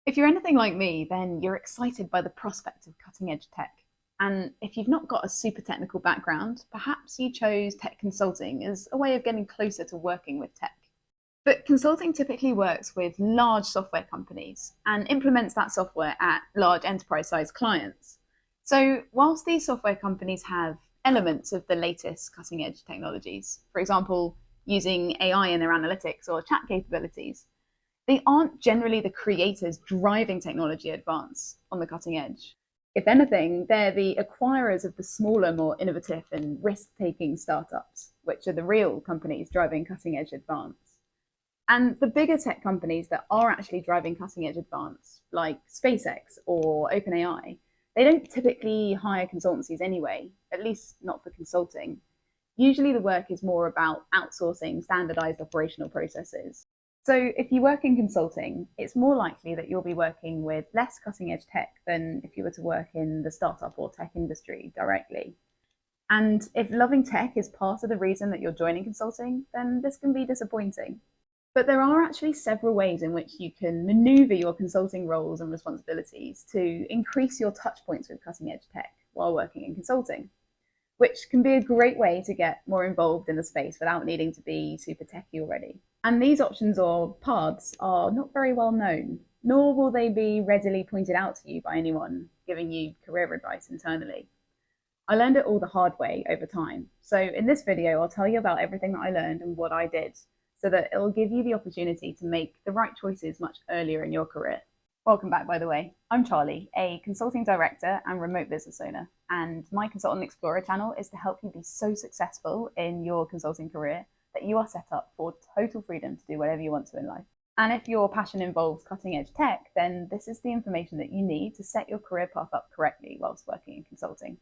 If you're anything like me, then you're excited by the prospect of cutting edge tech. And if you've not got a super technical background, perhaps you chose tech consulting as a way of getting closer to working with tech. But consulting typically works with large software companies and implements that software at large enterprise sized clients. So, whilst these software companies have elements of the latest cutting edge technologies, for example, using AI in their analytics or chat capabilities, they aren't generally the creators driving technology advance on the cutting edge. If anything, they're the acquirers of the smaller, more innovative and risk-taking startups, which are the real companies driving cutting-edge advance. And the bigger tech companies that are actually driving cutting-edge advance, like SpaceX or OpenAI, they don't typically hire consultancies anyway, at least not for consulting. Usually the work is more about outsourcing standardized operational processes. So if you work in consulting, it's more likely that you'll be working with less cutting edge tech than if you were to work in the startup or tech industry directly. And if loving tech is part of the reason that you're joining consulting, then this can be disappointing. But there are actually several ways in which you can maneuver your consulting roles and responsibilities to increase your touch points with cutting edge tech while working in consulting, which can be a great way to get more involved in the space without needing to be super techy already. And these options or paths are not very well known, nor will they be readily pointed out to you by anyone giving you career advice internally. I learned it all the hard way over time. So in this video, I'll tell you about everything that I learned and what I did, so that it'll give you the opportunity to make the right choices much earlier in your career. Welcome back, by the way. I'm Charlie, a consulting director and remote business owner, and my Consultant Explorer channel is to help you be so successful in your consulting career that you are set up for total freedom to do whatever you want to in life. And if your passion involves cutting edge tech, then this is the information that you need to set your career path up correctly whilst working in consulting.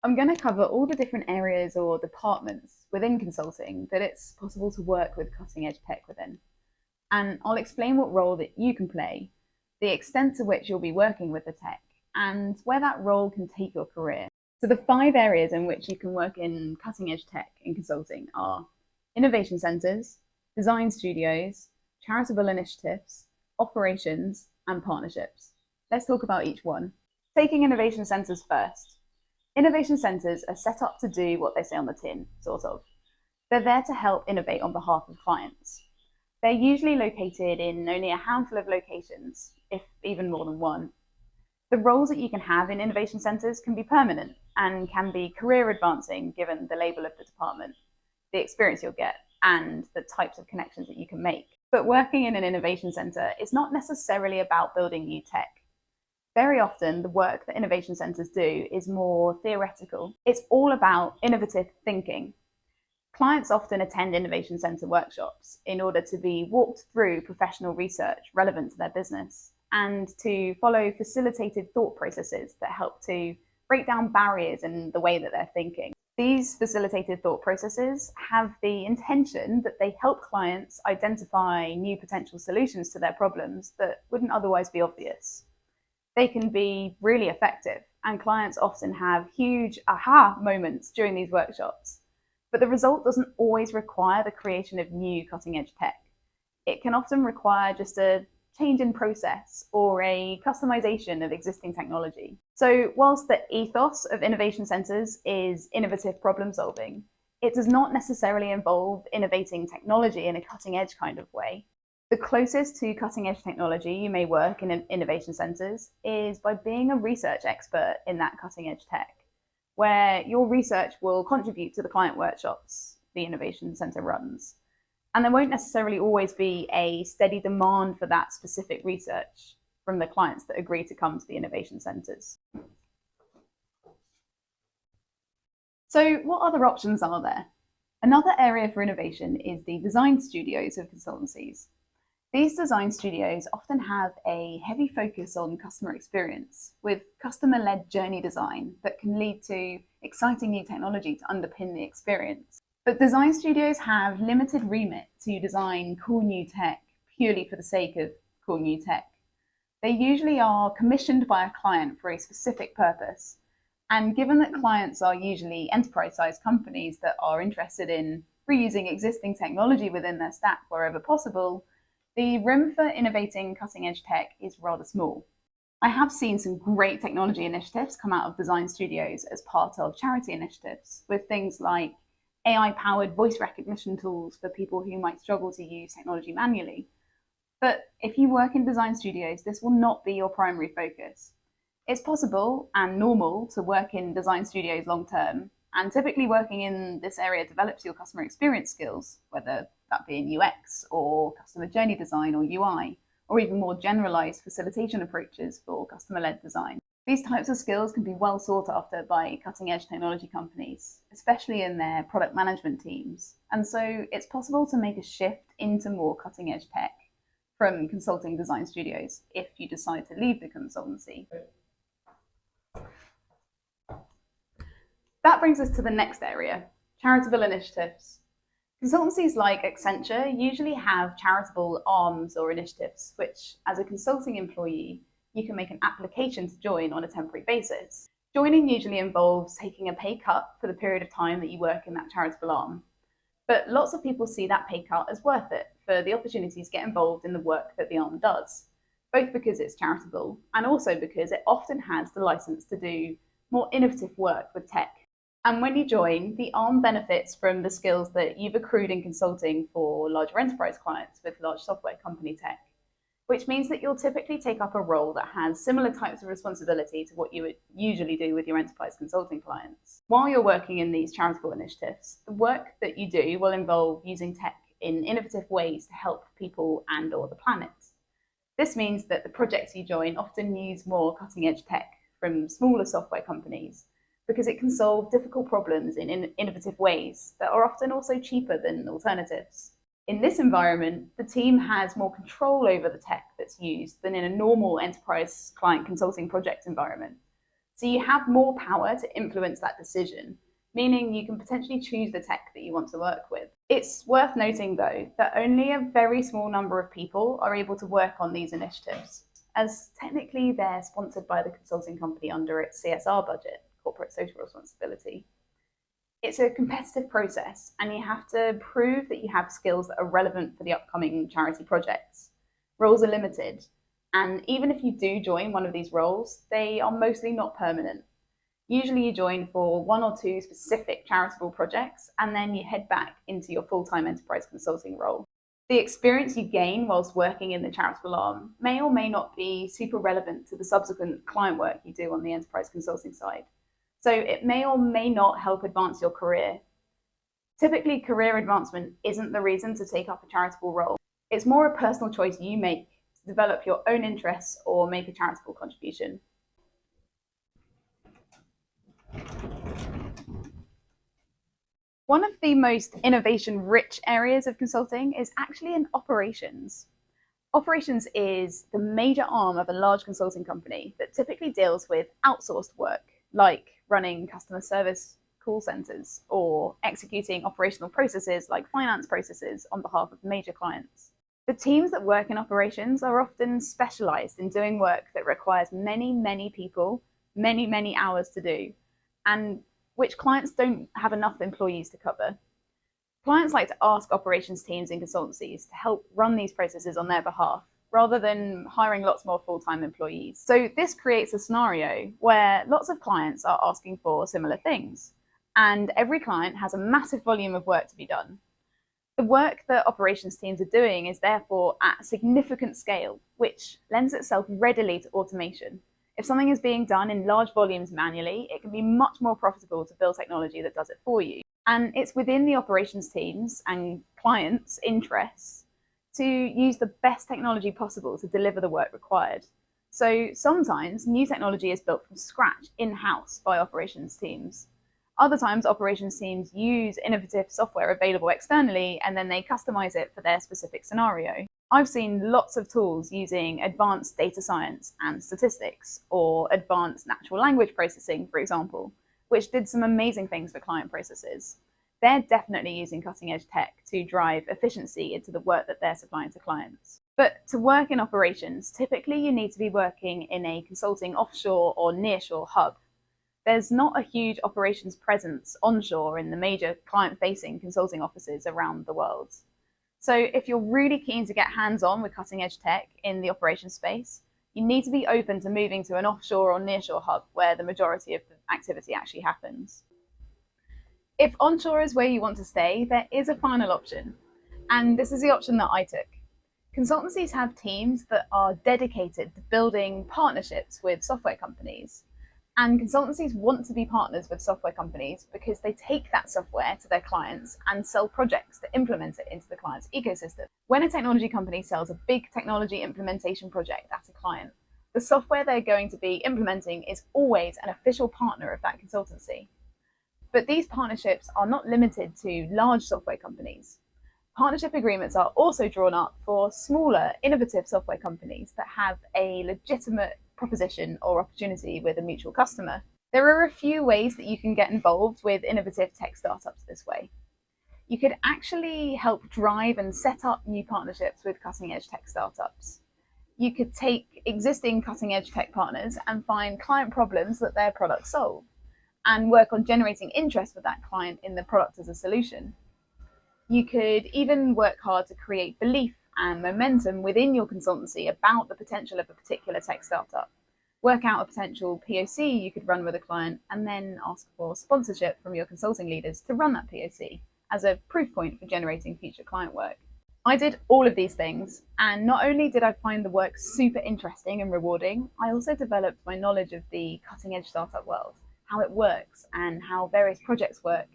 I'm going to cover all the different areas or departments within consulting that it's possible to work with cutting edge tech within. And I'll explain what role that you can play, the extent to which you'll be working with the tech, and where that role can take your career. So the 5 areas in which you can work in cutting edge tech in consulting are innovation centers, design studios, charitable initiatives, operations, and partnerships. Let's talk about each one. Taking innovation centers first. Innovation centers are set up to do what they say on the tin, sort of. They're there to help innovate on behalf of clients. They're usually located in only a handful of locations, if even more than one. The roles that you can have in innovation centers can be permanent and can be career advancing given the label of the department, the experience you'll get, and the types of connections that you can make. But working in an innovation center is not necessarily about building new tech. Very often, the work that innovation centers do is more theoretical. It's all about innovative thinking. Clients often attend innovation center workshops in order to be walked through professional research relevant to their business and to follow facilitated thought processes that help to break down barriers in the way that they're thinking. These facilitated thought processes have the intention that they help clients identify new potential solutions to their problems that wouldn't otherwise be obvious. They can be really effective, and clients often have huge aha moments during these workshops. But the result doesn't always require the creation of new cutting edge tech. It can often require just a change in process or a customization of existing technology. So whilst the ethos of innovation centers is innovative problem solving, it does not necessarily involve innovating technology in a cutting edge kind of way. The closest to cutting edge technology you may work in innovation centers is by being a research expert in that cutting edge tech, where your research will contribute to the client workshops the innovation center runs. And there won't necessarily always be a steady demand for that specific research from the clients that agree to come to the innovation centers. So what other options are there? Another area for innovation is the design studios of consultancies. These design studios often have a heavy focus on customer experience, with customer-led journey design that can lead to exciting new technology to underpin the experience. But design studios have limited remit to design cool new tech purely for the sake of cool new tech. They usually are commissioned by a client for a specific purpose. And given that clients are usually enterprise-sized companies that are interested in reusing existing technology within their stack wherever possible, The room for innovating cutting-edge tech is rather small. I have seen some great technology initiatives come out of design studios as part of charity initiatives, with things like AI-powered voice recognition tools for people who might struggle to use technology manually. But if you work in design studios, this will not be your primary focus. It's possible and normal to work in design studios long term, and typically working in this area develops your customer experience skills, whether that be in UX or customer journey design or UI, or even more generalized facilitation approaches for customer-led design. These types of skills can be well sought after by cutting-edge technology companies, especially in their product management teams. And so it's possible to make a shift into more cutting-edge tech from consulting design studios if you decide to leave the consultancy. That brings us to the next area, charitable initiatives. Consultancies like Accenture usually have charitable arms or initiatives, which, as a consulting employee, you can make an application to join on a temporary basis. Joining usually involves taking a pay cut for the period of time that you work in that charitable arm. But lots of people see that pay cut as worth it for the opportunity to get involved in the work that the arm does, both because it's charitable and also because it often has the license to do more innovative work with tech. And when you join, the arm benefits from the skills that you've accrued in consulting for larger enterprise clients with large software company tech, which means that you'll typically take up a role that has similar types of responsibility to what you would usually do with your enterprise consulting clients. While you're working in these charitable initiatives, the work that you do will involve using tech in innovative ways to help people and/or the planet. This means that the projects you join often use more cutting-edge tech from smaller software companies, because it can solve difficult problems in innovative ways that are often also cheaper than alternatives. In this environment, the team has more control over the tech that's used than in a normal enterprise client consulting project environment. So you have more power to influence that decision, meaning you can potentially choose the tech that you want to work with. It's worth noting, though, that only a very small number of people are able to work on these initiatives, as technically they're sponsored by the consulting company under its CSR budget, corporate social responsibility. It's a competitive process, and you have to prove that you have skills that are relevant for the upcoming charity projects. Roles are limited, and even if you do join one of these roles, they are mostly not permanent. Usually you join for 1 or 2 specific charitable projects, and then you head back into your full-time enterprise consulting role. The experience you gain whilst working in the charitable arm may or may not be super relevant to the subsequent client work you do on the enterprise consulting side. So it may or may not help advance your career. Typically, career advancement isn't the reason to take up a charitable role. It's more a personal choice you make to develop your own interests or make a charitable contribution. One of the most innovation-rich areas of consulting is actually in operations. Operations is the major arm of a large consulting company that typically deals with outsourced work, like running customer service call centers or executing operational processes like finance processes on behalf of major clients. The teams that work in operations are often specialized in doing work that requires many people, many hours to do, and which clients don't have enough employees to cover. Clients like to ask operations teams in consultancies to help run these processes on their behalf, rather than hiring lots more full-time employees. So this creates a scenario where lots of clients are asking for similar things, and every client has a massive volume of work to be done. The work that operations teams are doing is therefore at a significant scale, which lends itself readily to automation. If something is being done in large volumes manually, it can be much more profitable to build technology that does it for you. And it's within the operations teams and clients' interests to use the best technology possible to deliver the work required. So sometimes new technology is built from scratch in-house by operations teams. Other times, operations teams use innovative software available externally, and then they customize it for their specific scenario. I've seen lots of tools using advanced data science and statistics, or advanced natural language processing, for example, which did some amazing things for client processes. They're definitely using cutting-edge tech to drive efficiency into the work that they're supplying to clients. But to work in operations, typically you need to be working in a consulting offshore or nearshore hub. There's not a huge operations presence onshore in the major client-facing consulting offices around the world. So if you're really keen to get hands-on with cutting-edge tech in the operations space, you need to be open to moving to an offshore or nearshore hub where the majority of the activity actually happens. If onshore is where you want to stay, there is a final option, and this is the option that I took. Consultancies have teams that are dedicated to building partnerships with software companies. And consultancies want to be partners with software companies because they take that software to their clients and sell projects to implement it into the client's ecosystem. When a technology company sells a big technology implementation project at a client, the software they're going to be implementing is always an official partner of that consultancy. But these partnerships are not limited to large software companies. Partnership agreements are also drawn up for smaller, innovative software companies that have a legitimate proposition or opportunity with a mutual customer. There are a few ways that you can get involved with innovative tech startups this way. You could actually help drive and set up new partnerships with cutting-edge tech startups. You could take existing cutting-edge tech partners and find client problems that their products solve, and work on generating interest with that client in the product as a solution. You could even work hard to create belief and momentum within your consultancy about the potential of a particular tech startup. Work out a potential POC you could run with a client, and then ask for sponsorship from your consulting leaders to run that POC as a proof point for generating future client work. I did all of these things, and not only did I find the work super interesting and rewarding, I also developed my knowledge of the cutting-edge startup world, how it works, and how various projects work,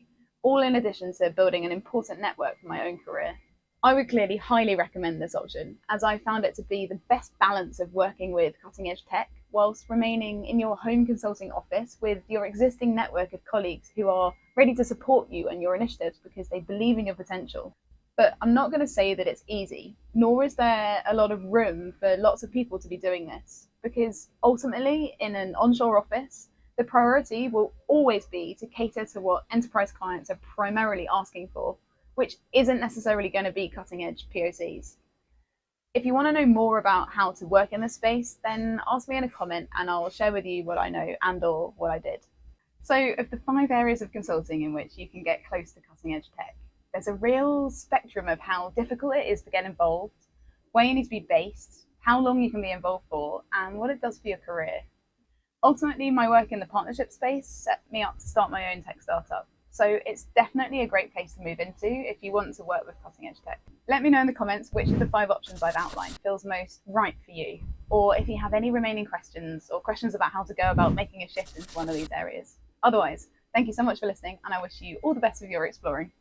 all in addition to building an important network for my own career. I would clearly highly recommend this option, as I found it to be the best balance of working with cutting-edge tech whilst remaining in your home consulting office with your existing network of colleagues who are ready to support you and your initiatives because they believe in your potential. But I'm not going to say that it's easy, nor is there a lot of room for lots of people to be doing this, because ultimately, in an onshore office, the priority will always be to cater to what enterprise clients are primarily asking for, which isn't necessarily going to be cutting-edge POCs. If you want to know more about how to work in this space, then ask me in a comment and I'll share with you what I know and/or what I did. So, of the 5 areas of consulting in which you can get close to cutting-edge tech, there's a real spectrum of how difficult it is to get involved, where you need to be based, how long you can be involved for, and what it does for your career. Ultimately, my work in the partnership space set me up to start my own tech startup. So it's definitely a great place to move into if you want to work with cutting edge tech. Let me know in the comments which of the 5 options I've outlined feels most right for you, or if you have any remaining questions or questions about how to go about making a shift into one of these areas. Otherwise, thank you so much for listening, and I wish you all the best with your exploring.